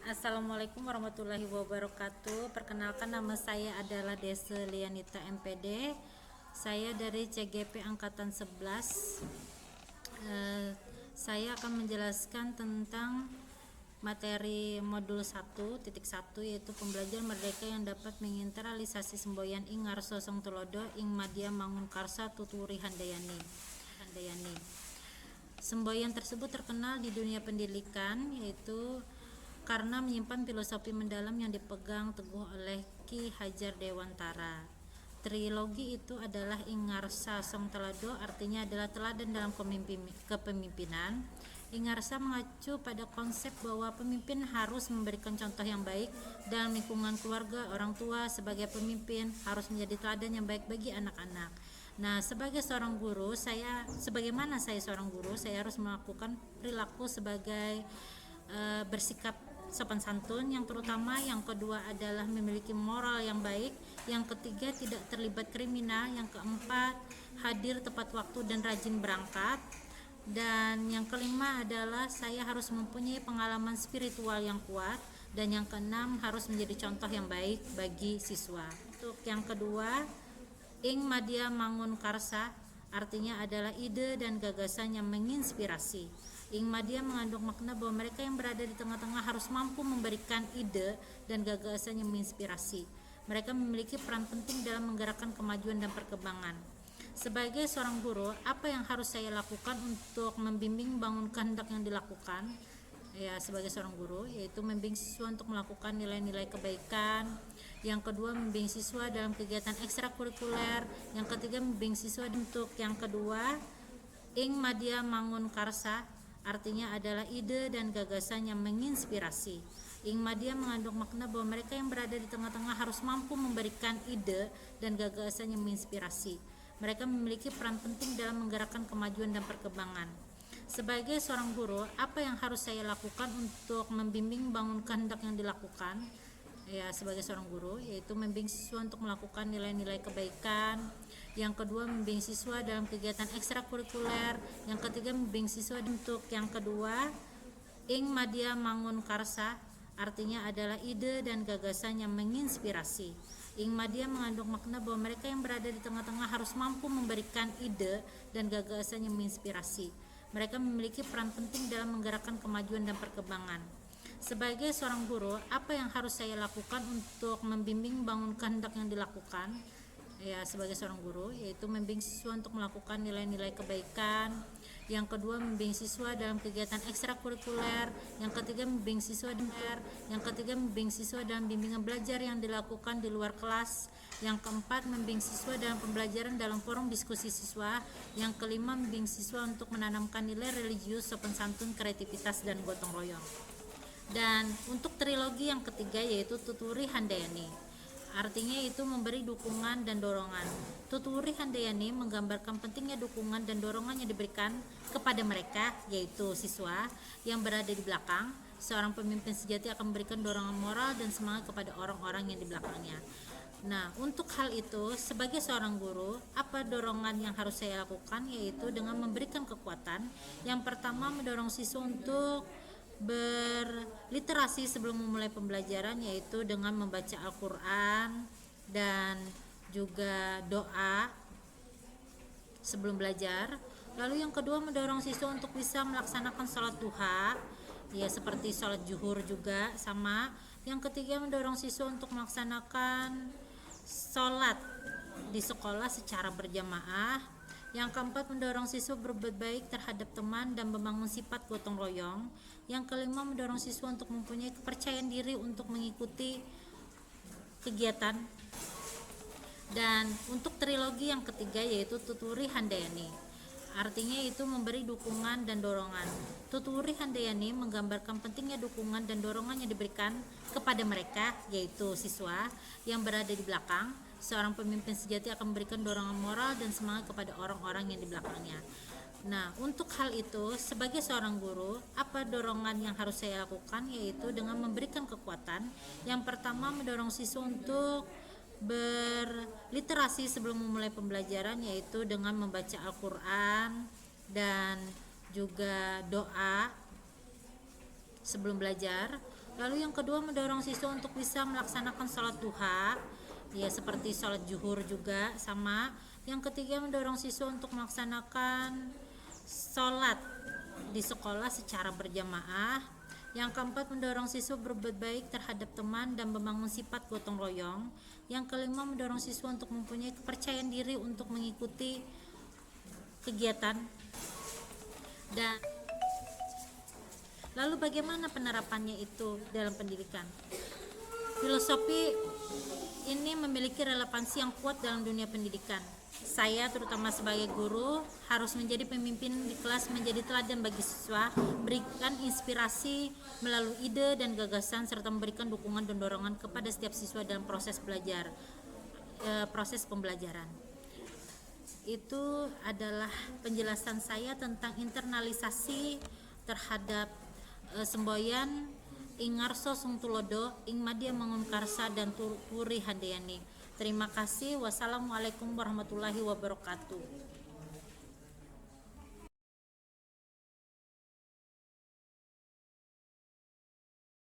Assalamualaikum warahmatullahi wabarakatuh. Perkenalkan, nama saya adalah Dese Lianita MPD. Saya dari CGP Angkatan 11. Saya akan menjelaskan tentang materi modul 1.1, yaitu pembelajaran merdeka yang dapat menginternalisasi semboyan ing ngarso song tulodo ing madya mangun karsa tuturi handayani. Semboyan tersebut terkenal di dunia pendidikan, yaitu karena menyimpan filosofi mendalam yang dipegang teguh oleh Ki Hajar Dewantara. Trilogi itu adalah Ingarsa Song Telado, artinya adalah teladan dalam kepemimpinan. Ingarsa mengacu pada konsep bahwa pemimpin harus memberikan contoh yang baik dalam lingkungan keluarga. Orang tua sebagai pemimpin harus menjadi teladan yang baik bagi anak-anak. Nah, sebagai seorang guru, sebagaimana saya seorang guru, saya harus melakukan perilaku sebagai bersikap sopan santun, yang terutama. Yang kedua adalah memiliki moral yang baik. Yang ketiga, tidak terlibat kriminal. Yang keempat, hadir tepat waktu dan rajin berangkat. Dan yang kelima adalah saya harus mempunyai pengalaman spiritual yang kuat. Dan yang keenam, harus menjadi contoh yang baik bagi siswa. Untuk yang kedua, ing madya mangun karsa, artinya adalah ide dan gagasan yang menginspirasi. Ing madya mengandung makna bahwa mereka yang berada di tengah-tengah harus mampu memberikan ide dan gagasan yang menginspirasi. Mereka memiliki peran penting dalam menggerakkan kemajuan dan perkembangan. Sebagai seorang guru, apa yang harus saya lakukan untuk membimbing bangun kehendak yang dilakukan? Ya, sebagai seorang guru, yaitu membimbing siswa untuk melakukan nilai-nilai kebaikan. Yang kedua, membimbing siswa dalam kegiatan ekstrakurikuler. Yang ketiga, membimbing siswa untuk yang kedua, ing madya mangun karsa, artinya adalah ide dan gagasan yang menginspirasi. Ing madya mengandung makna bahwa mereka yang berada di tengah-tengah harus mampu memberikan ide dan gagasan yang menginspirasi. Mereka memiliki peran penting dalam menggerakkan kemajuan dan perkembangan. Sebagai seorang guru, apa yang harus saya lakukan untuk membimbing bangun kehendak yang dilakukan? Ya, sebagai seorang guru, yaitu membimbing siswa untuk melakukan nilai-nilai kebaikan. Yang kedua, membimbing siswa dalam kegiatan ekstrakurikuler. Yang ketiga, membimbing siswa untuk yang kedua, ing madya mangun karsa, artinya adalah ide dan gagasan yang menginspirasi. Ing madya mengandung makna bahwa mereka yang berada di tengah-tengah harus mampu memberikan ide dan gagasan yang menginspirasi. Mereka memiliki peran penting dalam menggerakkan kemajuan dan perkembangan. Sebagai seorang guru, apa yang harus saya lakukan untuk membimbing bangun kehendak yang dilakukan? Ya, sebagai seorang guru, yaitu membimbing siswa untuk melakukan nilai-nilai kebaikan. Yang kedua, membimbing siswa dalam kegiatan ekstrakurikuler. Yang ketiga, membimbing siswa dalam bimbingan belajar yang dilakukan di luar kelas. Yang keempat, membimbing siswa dalam pembelajaran dalam forum diskusi siswa. Yang kelima, membimbing siswa untuk menanamkan nilai religius, sopan santun, kreativitas, dan gotong royong. Dan untuk trilogi yang ketiga, yaitu Tuturi Handayani, artinya itu memberi dukungan dan dorongan. Tuturi Handayani menggambarkan pentingnya dukungan dan dorongan yang diberikan kepada mereka, yaitu siswa yang berada di belakang. Seorang pemimpin sejati akan memberikan dorongan moral dan semangat kepada orang-orang yang di belakangnya. Nah, untuk hal itu, sebagai seorang guru, apa dorongan yang harus saya lakukan? Yaitu dengan memberikan kekuatan. Yang pertama, mendorong siswa untuk berliterasi sebelum memulai pembelajaran, yaitu dengan membaca Al-Quran dan juga doa sebelum belajar. Lalu yang kedua, mendorong siswa untuk bisa melaksanakan sholat duha, ya seperti sholat zuhur juga sama. Yang ketiga, mendorong siswa untuk melaksanakan sholat di sekolah secara berjamaah. Yang keempat, mendorong siswa berbuat baik terhadap teman dan membangun sifat gotong royong. Yang kelima, mendorong siswa untuk mempunyai kepercayaan diri untuk mengikuti kegiatan. Dan untuk trilogi yang ketiga, yaitu Tuturi Handayani, artinya itu memberi dukungan dan dorongan. Tuturi Handayani menggambarkan pentingnya dukungan dan dorongan yang diberikan kepada mereka, yaitu siswa yang berada di belakang. Seorang pemimpin sejati akan memberikan dorongan moral dan semangat kepada orang-orang yang di belakangnya. Nah, untuk hal itu, sebagai seorang guru, apa dorongan yang harus saya lakukan? Yaitu dengan memberikan kekuatan. Yang pertama, mendorong siswa untuk berliterasi sebelum memulai pembelajaran, yaitu dengan membaca Al-Quran dan juga doa sebelum belajar. Lalu yang kedua, mendorong siswa untuk bisa melaksanakan sholat duha, ya seperti sholat zuhur juga sama. Yang ketiga, mendorong siswa untuk melaksanakan sholat di sekolah secara berjamaah. Yang keempat, mendorong siswa berbuat baik terhadap teman dan membangun sifat gotong royong. Yang kelima, mendorong siswa untuk mempunyai kepercayaan diri untuk mengikuti kegiatan. Dan lalu bagaimana penerapannya itu dalam pendidikan? Filosofi ini memiliki relevansi yang kuat dalam dunia pendidikan. Saya terutama sebagai guru harus menjadi pemimpin di kelas, menjadi teladan bagi siswa, berikan inspirasi melalui ide dan gagasan, serta memberikan dukungan dan dorongan kepada setiap siswa dalam proses pembelajaran. Itu adalah penjelasan saya tentang internalisasi terhadap semboyan Ingarso Sungtulodo, Ing Madya Mangunkarsa dan Turi Handayani. Terima kasih. Wassalamualaikum warahmatullahi wabarakatuh.